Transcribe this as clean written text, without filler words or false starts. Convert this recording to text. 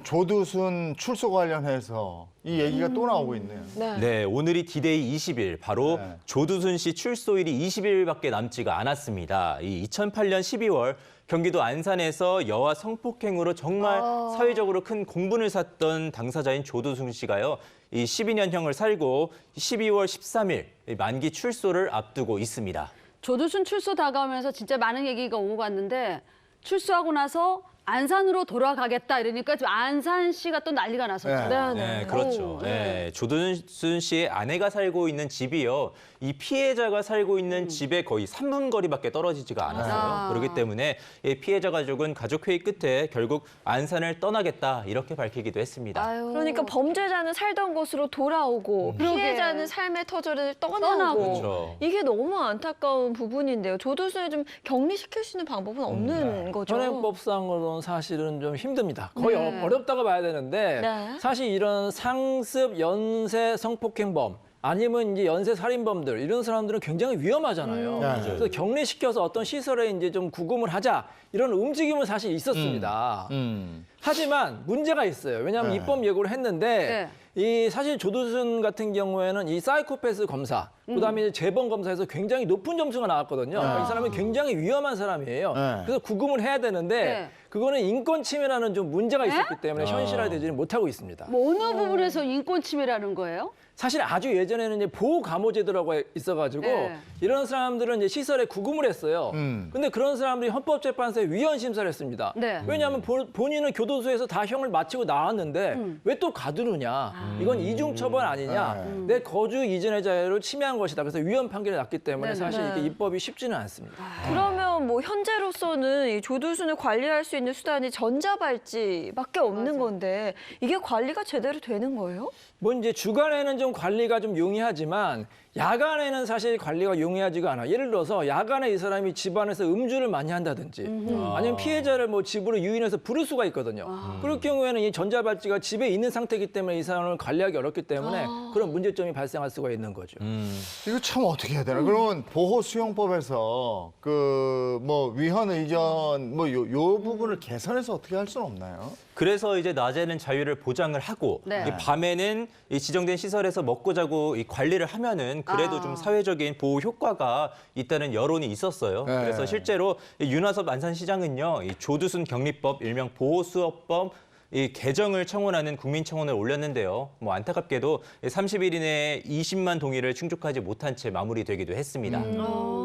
조두순 출소 관련해서 이 얘기가 또 나오고 있네요. 네, 오늘이 디데이 20일, 바로 네. 조두순 씨 출소일이 20일밖에 남지가 않았습니다. 이 2008년 12월 경기도 안산에서 여아 성폭행으로 정말 사회적으로 큰 공분을 샀던 당사자인 조두순 씨가요. 이 12년형을 살고 12월 13일 만기 출소를 앞두고 있습니다. 조두순 출소 다가오면서 진짜 많은 얘기가 오고 갔는데 출소하고 나서 안산으로 돌아가겠다 이러니까 지금 안산시가 또 난리가 났었죠. 네, 그렇죠. 네, 조두순 씨의 아내가 살고 있는 집이요. 이 피해자가 살고 있는 집에 거의 3분 거리밖에 떨어지지가 않았어요. 그렇기 때문에 이 피해자 가족은 가족회의 끝에 결국 안산을 떠나겠다 이렇게 밝히기도 했습니다. 그러니까 범죄자는 살던 곳으로 돌아오고 피해자는 삶의 터전을 떠나고 그렇죠. 이게 너무 안타까운 부분인데요. 조두순을 좀 격리시킬 수 있는 방법은 없는 거죠. 현행법상으로는 사실은 좀 힘듭니다. 거의 어렵다고 봐야 되는데 네. 사실 이런 상습 연쇄 성폭행범 아니면 이제 연쇄 살인범들 이런 사람들은 굉장히 위험하잖아요. 그래서 격리시켜서 어떤 시설에 이제 좀 구금을 하자 이런 움직임은 사실 있었습니다. 하지만 문제가 있어요. 왜냐하면 입법 예고를 했는데 이 사실 조두순 같은 경우에는 이 사이코패스 검사, 그다음에 이제 재범 검사에서 굉장히 높은 점수가 나왔거든요. 이 사람은 굉장히 위험한 사람이에요. 그래서 구금을 해야 되는데 그거는 인권 침해라는 좀 문제가 있었기 때문에 현실화되지는 못하고 있습니다. 뭐 어느 부분에서 인권 침해라는 거예요? 사실 아주 예전에는 이제 보호감호제도라고 있어가지고 이런 사람들은 이제 시설에 구금을 했어요. 근데 그런 사람들이 헌법재판소에 위헌 심사를 했습니다. 왜냐하면 본인은 교도소에서 다 형을 마치고 나왔는데 왜 또 가두느냐? 이건 이중처벌 아니냐? 내 거주 이전의 자유를 침해한 것이다. 그래서 위헌 판결이 났기 때문에 사실 이게 입법이 쉽지는 않습니다. 그러면 뭐 현재로서는 이 조두순을 관리할 수 있는 수단이 전자발찌밖에 없는 건데 이게 관리가 제대로 되는 거예요? 뭐 이제 주간에는 좀 관리가 좀 용이하지만 야간에는 사실 관리가 용이하지가 않아. 예를 들어서 야간에 이 사람이 집안에서 음주를 많이 한다든지 아니면 피해자를 뭐 집으로 유인해서 부를 수가 있거든요. 그럴 경우에는 이 전자발찌가 집에 있는 상태이기 때문에 이 사람을 관리하기 어렵기 때문에 그런 문제점이 발생할 수가 있는 거죠. 이거 참 어떻게 해야 되나? 그러면 보호수용법에서 그 뭐 위헌 의견 뭐 요 부분을 개선해서 어떻게 할 수는 없나요? 그래서 이제 낮에는 자유를 보장을 하고 이 밤에는 이 지정된 시설에서 먹고 자고 이 관리를 하면은 그래도 좀 사회적인 보호 효과가 있다는 여론이 있었어요. 그래서 실제로 이 윤화섭 안산시장은요, 이 조두순 격리법 일명 보호수업법 이 개정을 청원하는 국민청원을 올렸는데요. 뭐 안타깝게도 30일 이내에 20만 동의를 충족하지 못한 채 마무리되기도 했습니다.